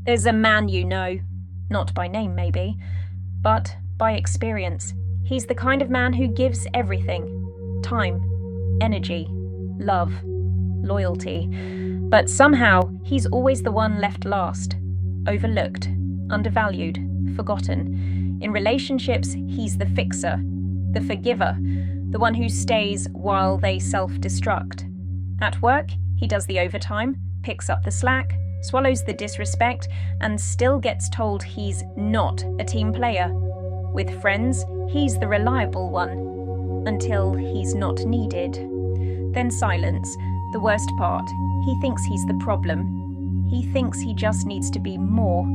There's a man you know, not by name maybe, but by experience. He's the kind of man who gives everything: time, energy, love, loyalty. But somehow, he's always the one left last, overlooked, undervalued, forgotten. In relationships, he's the fixer, the forgiver, the one who stays while they self-destruct. At work, he does the overtime, picks up the slack, swallows the disrespect, and still gets told he's not a team player. With friends, he's the reliable one, until he's not needed. Then silence, the worst part. He thinks he's the problem. He thinks he just needs to be more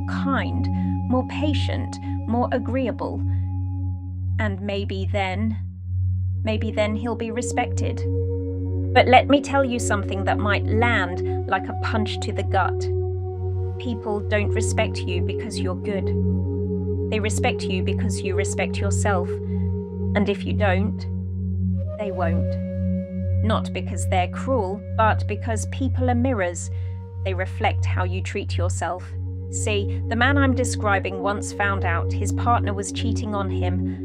kind, more patient, more agreeable. And maybe then he'll be respected. But let me tell you something that might land like a punch to the gut. People don't respect you because you're good. They respect you because you respect yourself. And if you don't, they won't. Not because they're cruel, but because people are mirrors. They reflect how you treat yourself. See, the man I'm describing once found out his partner was cheating on him.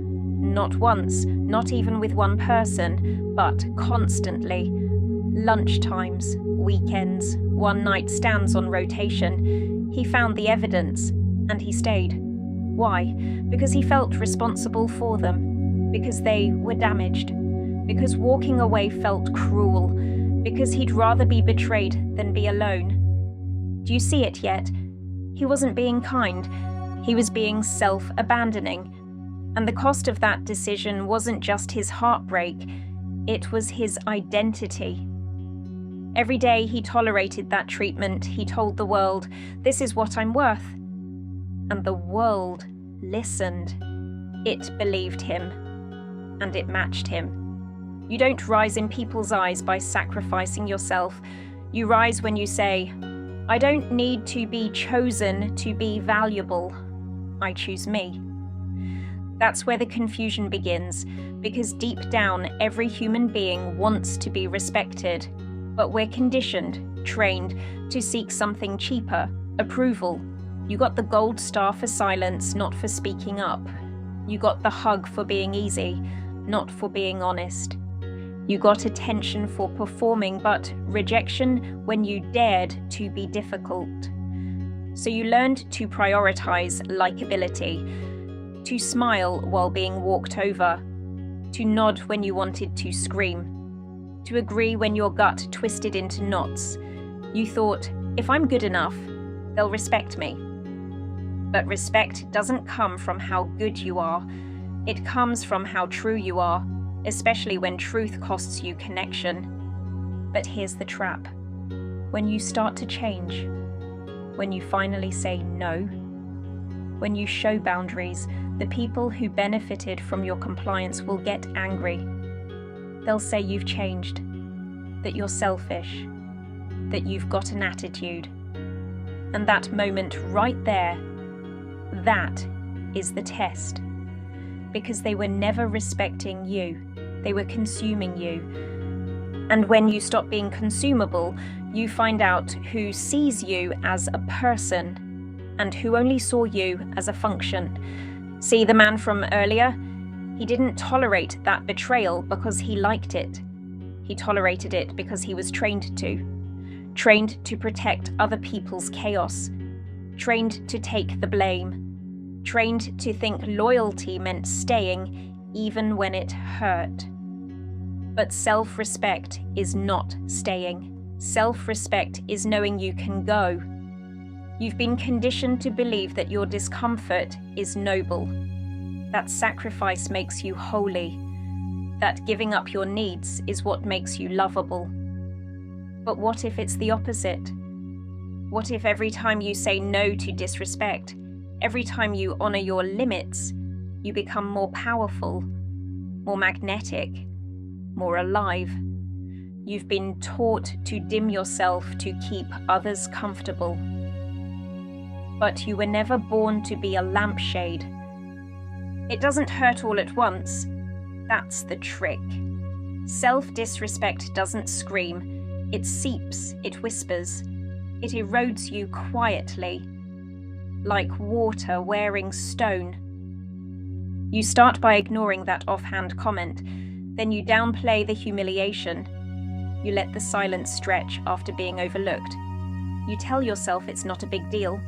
Not once, not even with one person, but constantly. Lunchtimes, weekends, one-night stands on rotation. He found the evidence, and he stayed. Why? Because he felt responsible for them. Because they were damaged. Because walking away felt cruel. Because he'd rather be betrayed than be alone. Do you see it yet? He wasn't being kind. He was being self-abandoning. And the cost of that decision wasn't just his heartbreak, it was his identity. Every day he tolerated that treatment, he told the world, "This is what I'm worth." And the world listened. It believed him. And it matched him. You don't rise in people's eyes by sacrificing yourself. You rise when you say, "I don't need to be chosen to be valuable. I choose me." That's where the confusion begins, because deep down, every human being wants to be respected. But we're conditioned, trained, to seek something cheaper, approval. You got the gold star for silence, not for speaking up. You got the hug for being easy, not for being honest. You got attention for performing, but rejection when you dared to be difficult. So you learned to prioritize likability, to smile while being walked over, to nod when you wanted to scream, to agree when your gut twisted into knots. You thought, if I'm good enough, they'll respect me. But respect doesn't come from how good you are. It comes from how true you are, especially when truth costs you connection. But here's the trap. When you start to change, when you finally say no, when you show boundaries, the people who benefited from your compliance will get angry. They'll say you've changed, that you're selfish, that you've got an attitude. And that moment right there, that is the test. Because they were never respecting you, they were consuming you. And when you stop being consumable, you find out who sees you as a person and who only saw you as a function. See the man from earlier? He didn't tolerate that betrayal because he liked it. He tolerated it because he was trained to. Trained to protect other people's chaos. Trained to take the blame. Trained to think loyalty meant staying even when it hurt. But self-respect is not staying. Self-respect is knowing you can go. You've been conditioned to believe that your discomfort is noble, that sacrifice makes you holy, that giving up your needs is what makes you lovable. But what if it's the opposite? What if every time you say no to disrespect, every time you honor your limits, you become more powerful, more magnetic, more alive? You've been taught to dim yourself to keep others comfortable. But you were never born to be a lampshade. It doesn't hurt all at once. That's the trick. Self-disrespect doesn't scream. It seeps, it whispers. It erodes you quietly, like water wearing stone. You start by ignoring that offhand comment, then you downplay the humiliation. You let the silence stretch after being overlooked. You tell yourself it's not a big deal,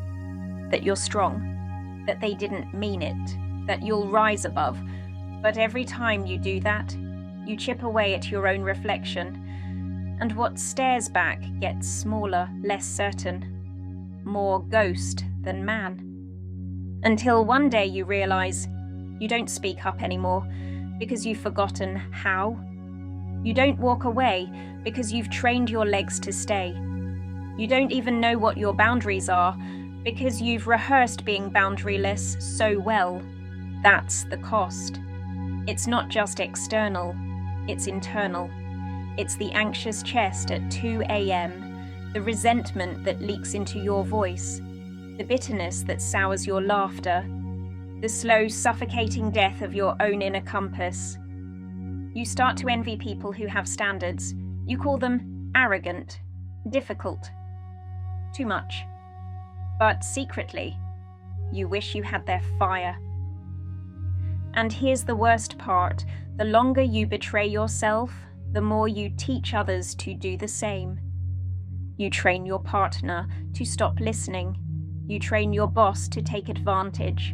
that you're strong, that they didn't mean it, that you'll rise above. But every time you do that, you chip away at your own reflection, and what stares back gets smaller, less certain, more ghost than man. Until one day you realize you don't speak up anymore because you've forgotten how. You don't walk away because you've trained your legs to stay. You don't even know what your boundaries are because you've rehearsed being boundaryless so well. That's the cost. It's not just external, it's internal. It's the anxious chest at 2 a.m., the resentment that leaks into your voice, the bitterness that sours your laughter, the slow, suffocating death of your own inner compass. You start to envy people who have standards. You call them arrogant, difficult, too much. But secretly, you wish you had their fire. And here's the worst part. The longer you betray yourself, the more you teach others to do the same. You train your partner to stop listening. You train your boss to take advantage.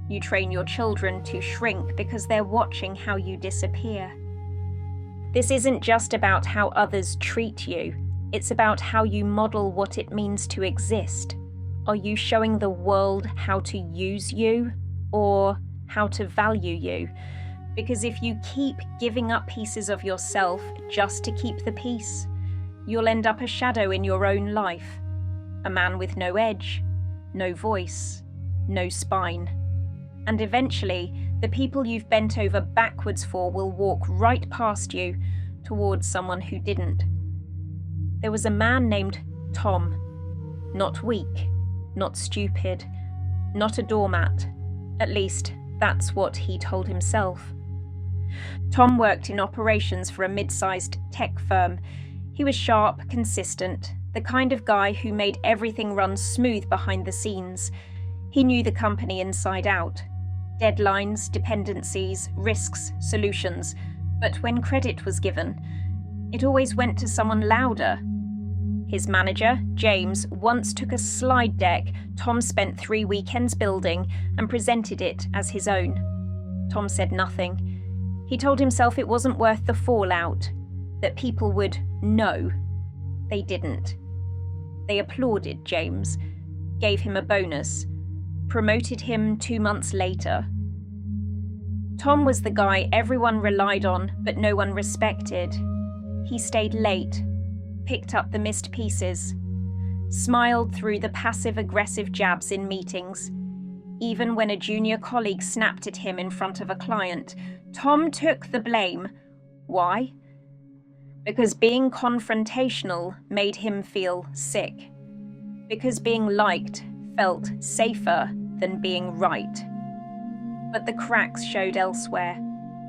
You train your children to shrink because they're watching how you disappear. This isn't just about how others treat you. It's about how you model what it means to exist. Are you showing the world how to use you or how to value you? Because if you keep giving up pieces of yourself just to keep the peace, you'll end up a shadow in your own life. A man with no edge, no voice, no spine. And eventually, the people you've bent over backwards for will walk right past you towards someone who didn't. There was a man named Tom. Not weak, not stupid, not a doormat. At least, that's what he told himself. Tom worked in operations for a mid-sized tech firm. He was sharp, consistent, the kind of guy who made everything run smooth behind the scenes. He knew the company inside out. Deadlines, dependencies, risks, solutions. But when credit was given, it always went to someone louder. His manager, James, once took a slide deck Tom spent 3 weekends building and presented it as his own. Tom said nothing. He told himself it wasn't worth the fallout, that people would know. They didn't. They applauded James, gave him a bonus, promoted him 2 months later. Tom was the guy everyone relied on, but no one respected. He stayed late, picked up the missed pieces, smiled through the passive-aggressive jabs in meetings. Even when a junior colleague snapped at him in front of a client, Tom took the blame. Why? Because being confrontational made him feel sick. Because being liked felt safer than being right. But the cracks showed elsewhere.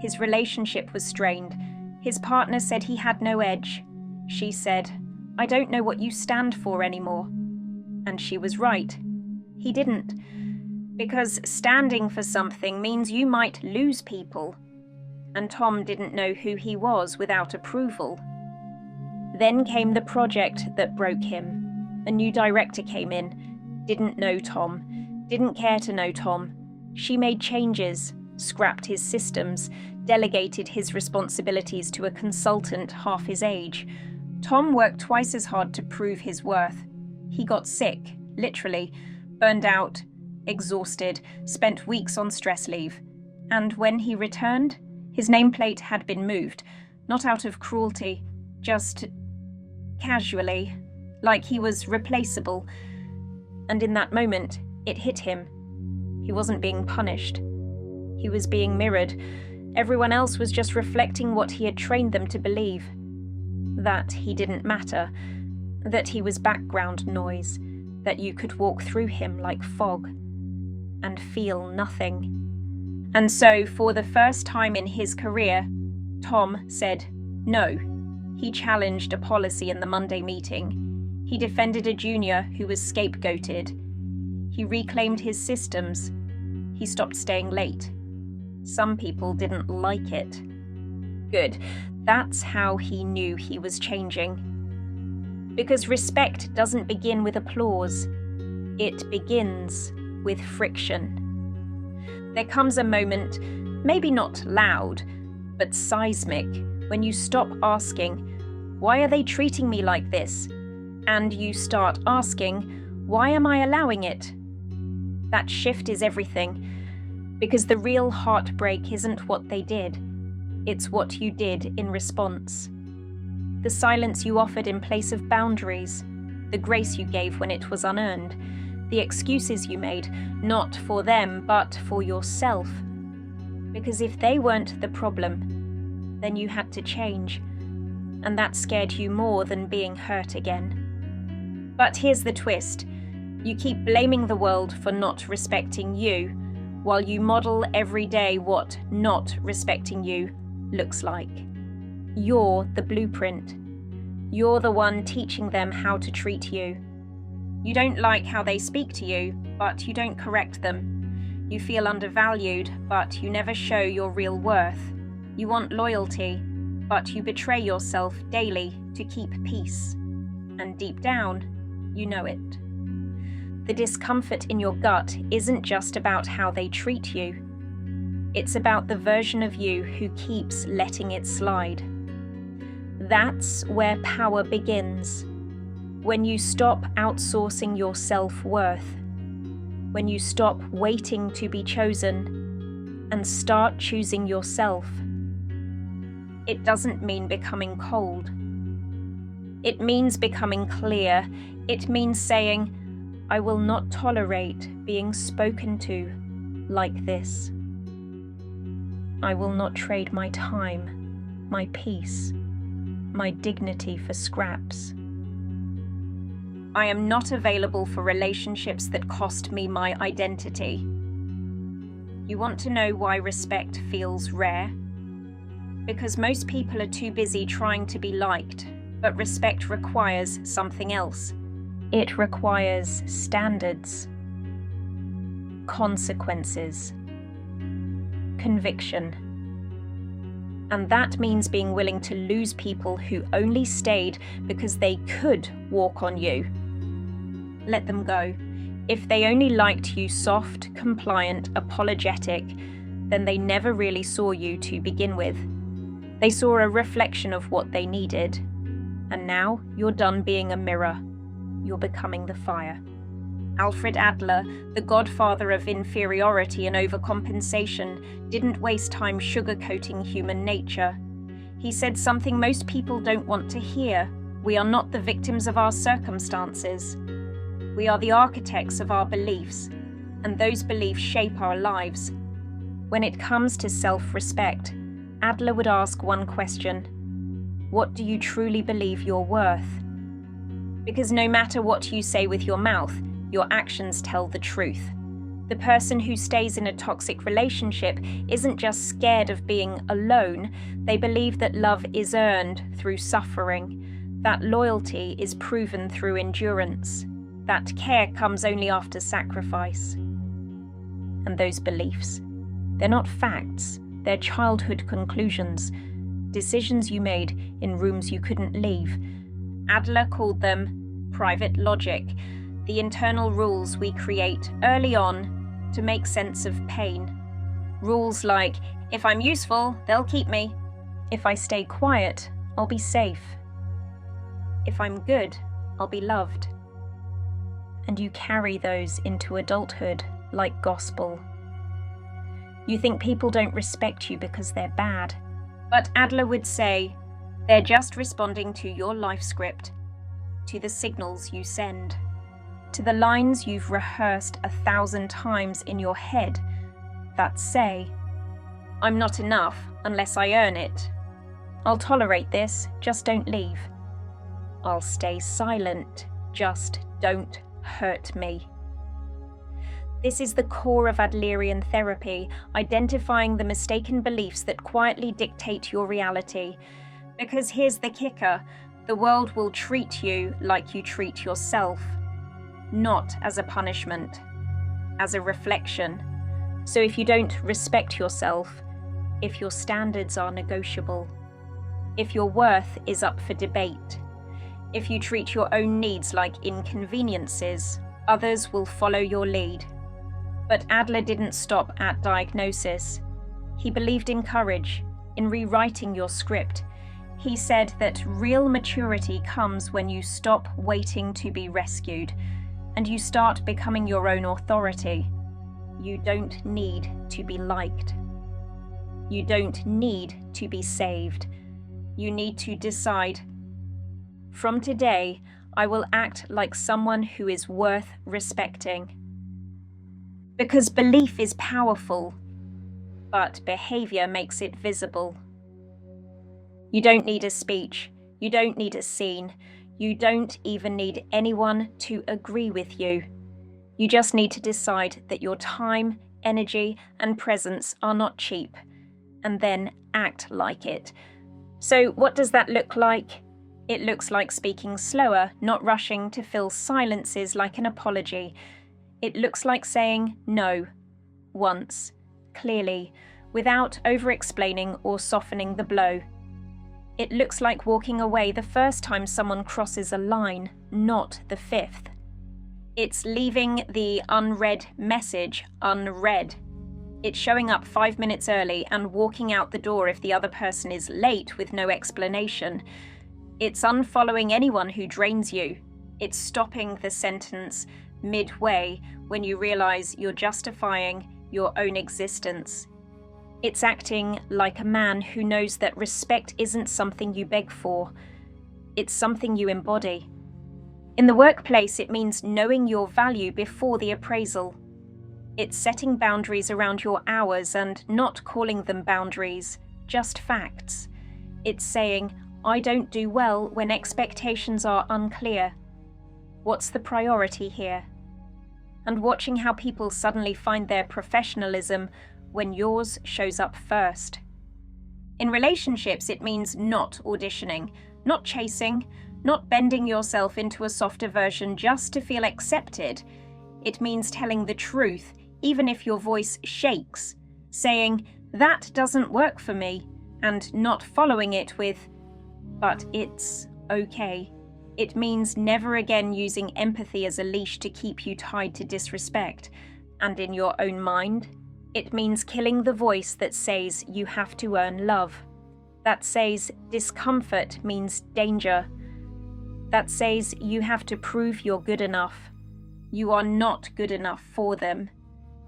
His relationship was strained. His partner said he had no edge. She said, "I don't know what you stand for anymore." And she was right. He didn't. Because standing for something means you might lose people. And Tom didn't know who he was without approval. Then came the project that broke him. A new director came in. Didn't know Tom. Didn't care to know Tom. She made changes, scrapped his systems, delegated his responsibilities to a consultant half his age. Tom worked twice as hard to prove his worth. He got sick, literally, burned out, exhausted, spent weeks on stress leave. And when he returned, his nameplate had been moved, not out of cruelty, just casually, like he was replaceable. And in that moment, it hit him. He wasn't being punished. He was being mirrored. Everyone else was just reflecting what he had trained them to believe. That he didn't matter. That he was background noise. That you could walk through him like fog and feel nothing. And so, for the first time in his career, Tom said no. He challenged a policy in the Monday meeting. He defended a junior who was scapegoated. He reclaimed his systems. He stopped staying late. Some people didn't like it. Good. That's how he knew he was changing. Because respect doesn't begin with applause. It begins with friction. There comes a moment, maybe not loud, but seismic, when you stop asking, "Why are they treating me like this?" And you start asking, "Why am I allowing it?" That shift is everything, because the real heartbreak isn't what they did, it's what you did in response. The silence you offered in place of boundaries, the grace you gave when it was unearned, the excuses you made, not for them, but for yourself. Because if they weren't the problem, then you had to change, and that scared you more than being hurt again. But here's the twist. You keep blaming the world for not respecting you, while you model every day what not respecting you looks like. You're the blueprint. You're the one teaching them how to treat you. You don't like how they speak to you, but you don't correct them. You feel undervalued, but you never show your real worth. You want loyalty, but you betray yourself daily to keep peace. And deep down, you know it. The discomfort in your gut isn't just about how they treat you. It's about the version of you who keeps letting it slide. That's where power begins. When you stop outsourcing your self-worth. When you stop waiting to be chosen and start choosing yourself. It doesn't mean becoming cold. It means becoming clear. It means saying, "I will not tolerate being spoken to like this. I will not trade my time, my peace, my dignity for scraps. I am not available for relationships that cost me my identity." You want to know why respect feels rare? Because most people are too busy trying to be liked, but respect requires something else. It requires standards, consequences, conviction. And that means being willing to lose people who only stayed because they could walk on you. Let them go. If they only liked you soft, compliant, apologetic, then they never really saw you to begin with. They saw a reflection of what they needed. And now you're done being a mirror. You're becoming the fire. Alfred Adler, the godfather of inferiority and overcompensation, didn't waste time sugarcoating human nature. He said something most people don't want to hear. We are not the victims of our circumstances. We are the architects of our beliefs, and those beliefs shape our lives. When it comes to self-respect, Adler would ask one question: what do you truly believe you're worth? Because no matter what you say with your mouth, your actions tell the truth. The person who stays in a toxic relationship isn't just scared of being alone, they believe that love is earned through suffering, that loyalty is proven through endurance, that care comes only after sacrifice. And those beliefs, they're not facts, they're childhood conclusions, decisions you made in rooms you couldn't leave. Adler called them private logic, the internal rules we create early on to make sense of pain. Rules like, if I'm useful, they'll keep me. If I stay quiet, I'll be safe. If I'm good, I'll be loved. And you carry those into adulthood like gospel. You think people don't respect you because they're bad. But Adler would say, they're just responding to your life script, to the signals you send, to the lines you've rehearsed 1,000 times in your head that say, I'm not enough unless I earn it. I'll tolerate this, just don't leave. I'll stay silent, just don't hurt me. This is the core of Adlerian therapy, identifying the mistaken beliefs that quietly dictate your reality. Because here's the kicker, The world will treat you like you treat yourself, not as a punishment, as a reflection. So if you don't respect yourself, if your standards are negotiable, if your worth is up for debate, if you treat your own needs like inconveniences, others will follow your lead. But Adler didn't stop at diagnosis. He believed in courage, in rewriting your script. He said that real maturity comes when you stop waiting to be rescued and you start becoming your own authority. You don't need to be liked. You don't need to be saved. You need to decide, from today, I will act like someone who is worth respecting. Because belief is powerful, but behavior makes it visible. You don't need a speech. You don't need a scene. You don't even need anyone to agree with you. You just need to decide that your time, energy, and presence are not cheap, and then act like it. So what does that look like? It looks like speaking slower, not rushing to fill silences like an apology. It looks like saying no, once, clearly, without over-explaining or softening the blow. It looks like walking away the first time someone crosses a line, not the fifth. It's leaving the unread message unread. It's showing up 5 minutes early and walking out the door if the other person is late with no explanation. It's unfollowing anyone who drains you. It's stopping the sentence midway when you realize you're justifying your own existence. It's acting like a man who knows that respect isn't something you beg for. It's something you embody. In the workplace, it means knowing your value before the appraisal. It's setting boundaries around your hours and not calling them boundaries, just facts. It's saying, I don't do well when expectations are unclear. What's the priority here? And watching how people suddenly find their professionalism when yours shows up first. In relationships, it means not auditioning, not chasing, not bending yourself into a softer version just to feel accepted. It means telling the truth, even if your voice shakes, saying, that doesn't work for me, and not following it with, but it's okay. It means never again using empathy as a leash to keep you tied to disrespect. And in your own mind, it means killing the voice that says you have to earn love, that says discomfort means danger, that says you have to prove you're good enough. You are not good enough for them.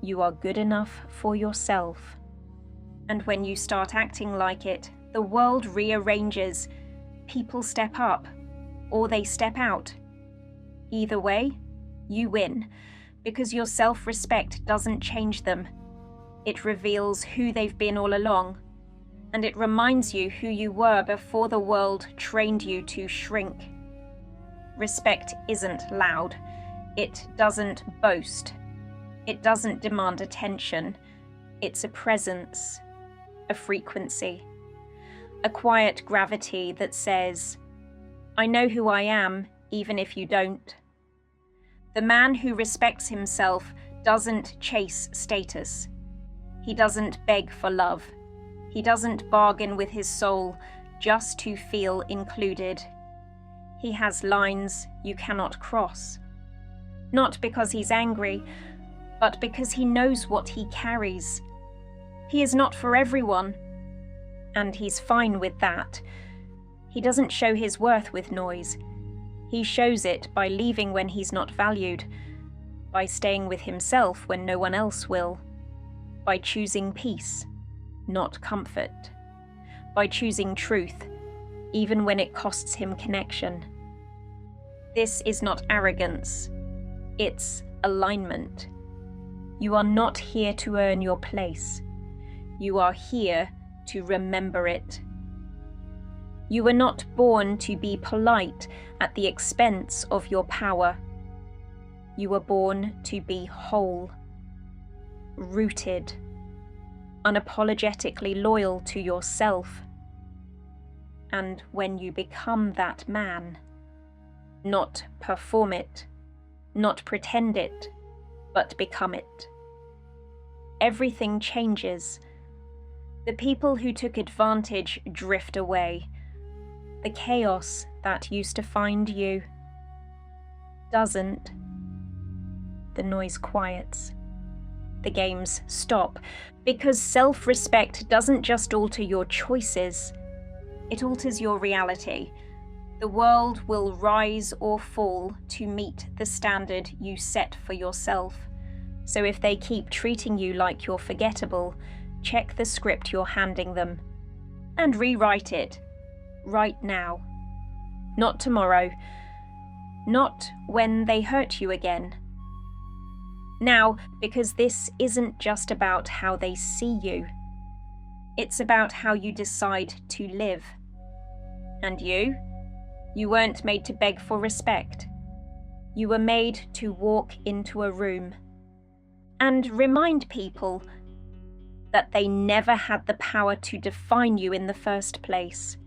You are good enough for yourself. And when you start acting like it, the world rearranges. People step up, or they step out. Either way, you win, because your self-respect doesn't change them. It reveals who they've been all along, and it reminds you who you were before the world trained you to shrink. Respect isn't loud. It doesn't boast. It doesn't demand attention. It's a presence, a frequency, a quiet gravity that says, I know who I am, even if you don't. The man who respects himself doesn't chase status. He doesn't beg for love. He doesn't bargain with his soul just to feel included. He has lines you cannot cross. Not because he's angry, but because he knows what he carries. He is not for everyone, and he's fine with that. He doesn't show his worth with noise. He shows it by leaving when he's not valued, by staying with himself when no one else will, by choosing peace, not comfort, by choosing truth, even when it costs him connection. This is not arrogance, it's alignment. You are not here to earn your place. You are here to remember it. You were not born to be polite at the expense of your power. You were born to be whole, rooted, unapologetically loyal to yourself. and when you become that man. Not perform it, not pretend it, but become it. Everything changes. The people who took advantage drift away. The chaos that used to find you doesn't. The noise quiets. The games stop, because self-respect doesn't just alter your choices, it alters your reality. The world will rise or fall to meet the standard you set for yourself. So if they keep treating you like you're forgettable, check the script you're handing them and rewrite it right now. Not tomorrow. Not when they hurt you again. Now, because this isn't just about how they see you. It's about how you decide to live. And you weren't made to beg for respect. You were made to walk into a room and remind people that they never had the power to define you in the first place.